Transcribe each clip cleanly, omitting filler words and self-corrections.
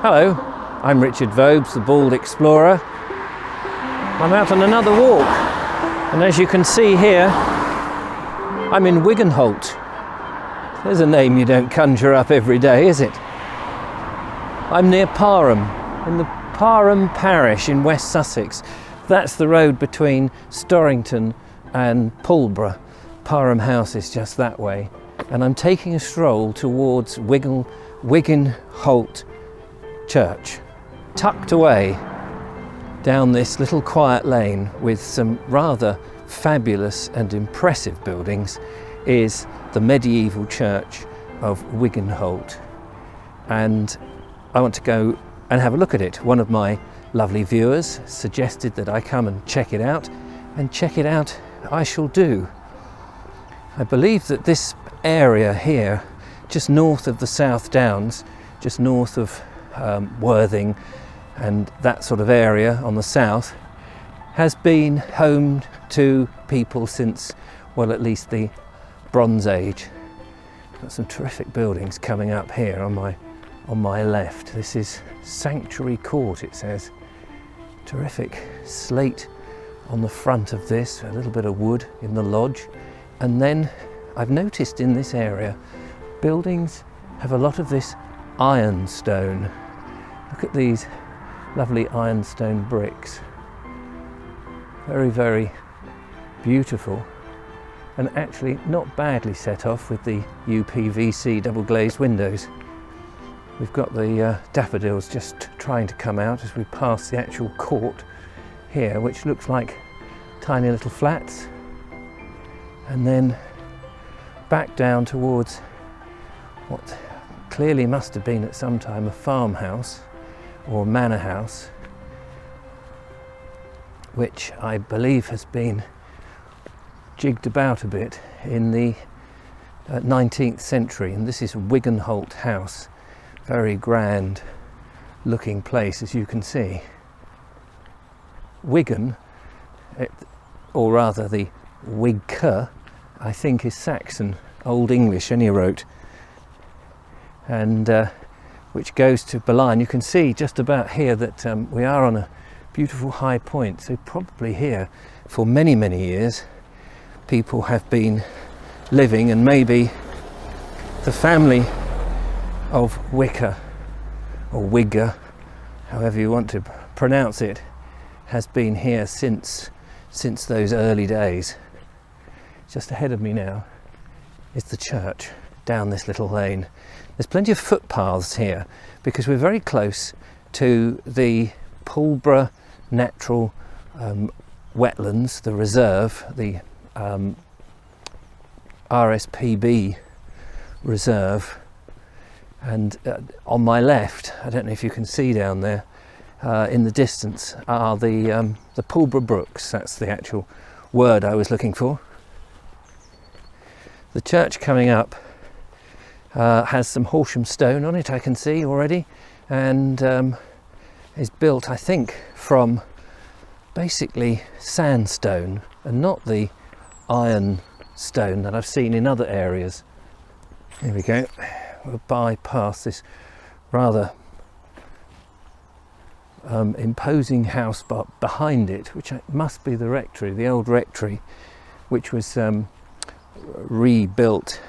Hello, I'm Richard Vobes, the Bald Explorer. I'm out on another walk, and as you can see here, I'm in Wiggonholt. There's a name you don't conjure up every day, is it? I'm near Parham, in the Parham parish in West Sussex. That's the road between Storrington and Pulborough. Parham House is just that way. And I'm taking a stroll towards Wiggonholt Church, tucked away down this little quiet lane with some rather fabulous and impressive buildings is the medieval church of Wiggonholt. And I want to go and have a look at it. One of my lovely viewers suggested that I come and check it out, and check it out I shall do. I believe that this area here, just north of the South Downs, just north of Worthing and that sort of area on the south, has been home to people since, well, at least the Bronze Age. Got some terrific buildings coming up here on my left. This is Sanctuary Court, it says. Terrific slate on the front of this, a little bit of wood in the lodge. And then I've noticed in this area, buildings have a lot of this ironstone. Look at these lovely ironstone bricks. Very, very beautiful, and actually not badly set off with the UPVC double glazed windows. We've got the daffodils just trying to come out as we pass the actual court here, which looks like tiny little flats, and then back down towards what clearly must have been at some time a farmhouse or manor house, which I believe has been jigged about a bit in the 19th century. And this is Wiggonholt House. Very grand looking place, as you can see. Wigan, or rather the Wigke, I think is Saxon, Old English, and he wrote, and which goes to Boulogne. You can see just about here that we are on a beautiful high point, so probably here for many, many years people have been living, and maybe the family of Wicker or Wigger, however you want to pronounce it, has been here since those early days. Just ahead of me now is the church down this little lane. There's plenty of footpaths here because we're very close to the Pulborough Natural Wetlands, the reserve, the RSPB reserve. And on my left, I don't know if you can see down there, in the distance are the Pulborough Brooks. That's the actual word I was looking for. The church coming up has some Horsham stone on it, I can see already, and is built, I think, from basically sandstone and not the iron stone that I've seen in other areas. Here we go. We'll bypass this rather imposing house, but behind it, which must be the rectory, the old rectory, which was rebuilt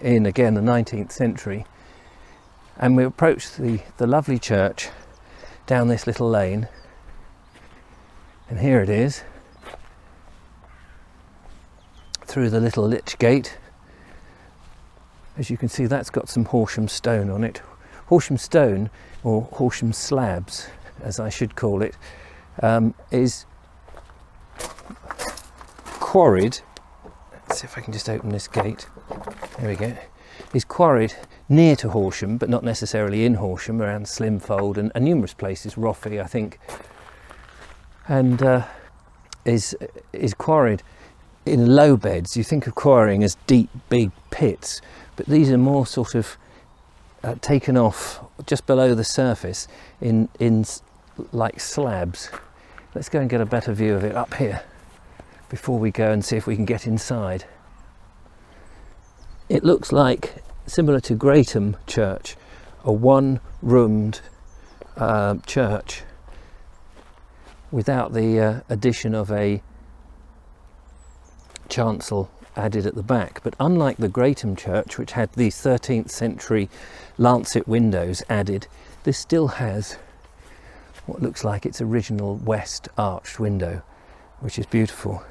in, again, the 19th century. And we approach the lovely church down this little lane, and here it is, through the little lich gate. As you can see, that's got some Horsham stone on it. Horsham stone, or Horsham slabs as I should call it, is quarried. Let's see if I can just open this gate. There we go. Is quarried near to Horsham, but not necessarily in Horsham, around Slimfold and numerous places, Roffey, I think, and is quarried in low beds. You think of quarrying as deep, big pits, but these are more sort of taken off just below the surface in like slabs. Let's go and get a better view of it up here before we go and see if we can get inside. It looks like, similar to Greatham Church, a one-roomed church without the addition of a chancel added at the back. But unlike the Greatham Church, which had these 13th century lancet windows added, this still has what looks like its original west arched window, which is beautiful.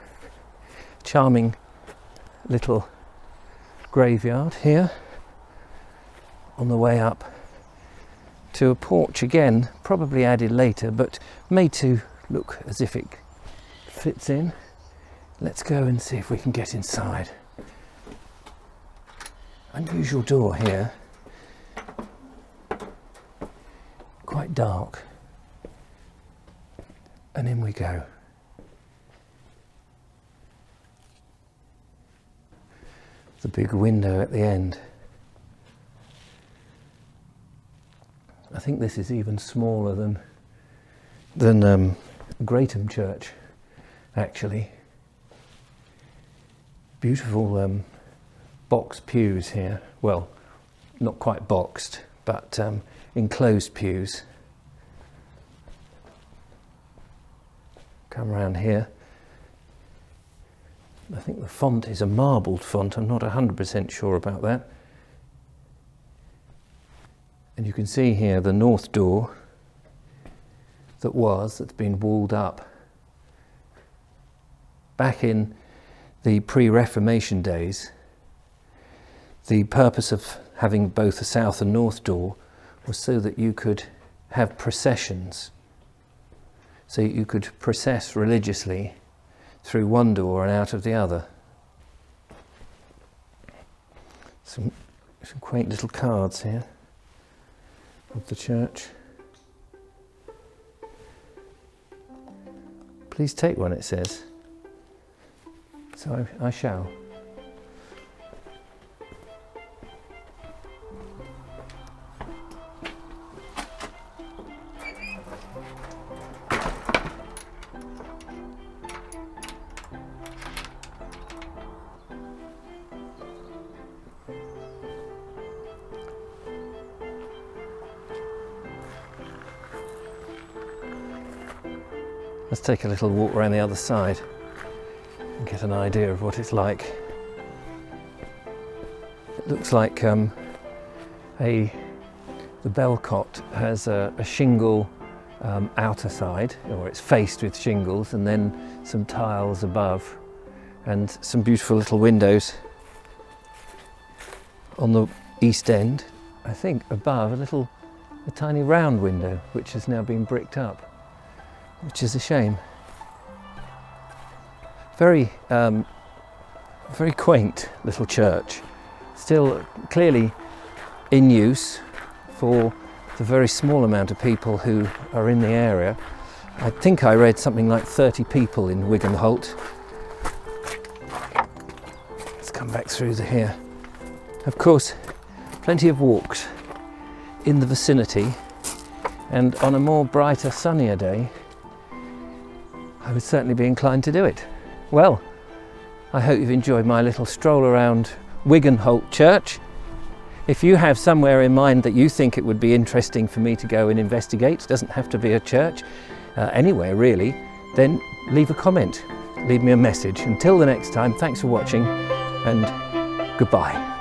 Charming little graveyard here on the way up to a porch, again probably added later but made to look as if it fits in. Let's go and see if we can get inside. Unusual door here, quite dark, and in we go. The big window at the end. I think this is even smaller than Greatham Church, actually. Beautiful box pews here. Well, not quite boxed, but enclosed pews. Come around here. I think the font is a marbled font. I'm not 100% sure about that. And you can see here the north door that's been walled up. Back in the pre-Reformation days, the purpose of having both a south and north door was so that you could have processions. So you could process religiously through one door and out of the other. Some quaint little cards here of the church. Please take one, it says. So I shall. Let's take a little walk around the other side and get an idea of what it's like. It looks like the bellcot has a shingle outer side, or it's faced with shingles, and then some tiles above and some beautiful little windows on the east end. I think above a tiny round window which has now been bricked up, which is a shame. Very quaint little church, still clearly in use for the very small amount of people who are in the area. I think I read something like 30 people in Wiggonholt. Let's come back through here. Of course, plenty of walks in the vicinity, and on a more brighter, sunnier day, I would certainly be inclined to do it. Well, I hope you've enjoyed my little stroll around Wiggonholt Church. If you have somewhere in mind that you think it would be interesting for me to go and investigate, it doesn't have to be a church, anywhere really, then leave a comment, leave me a message. Until the next time, thanks for watching and goodbye.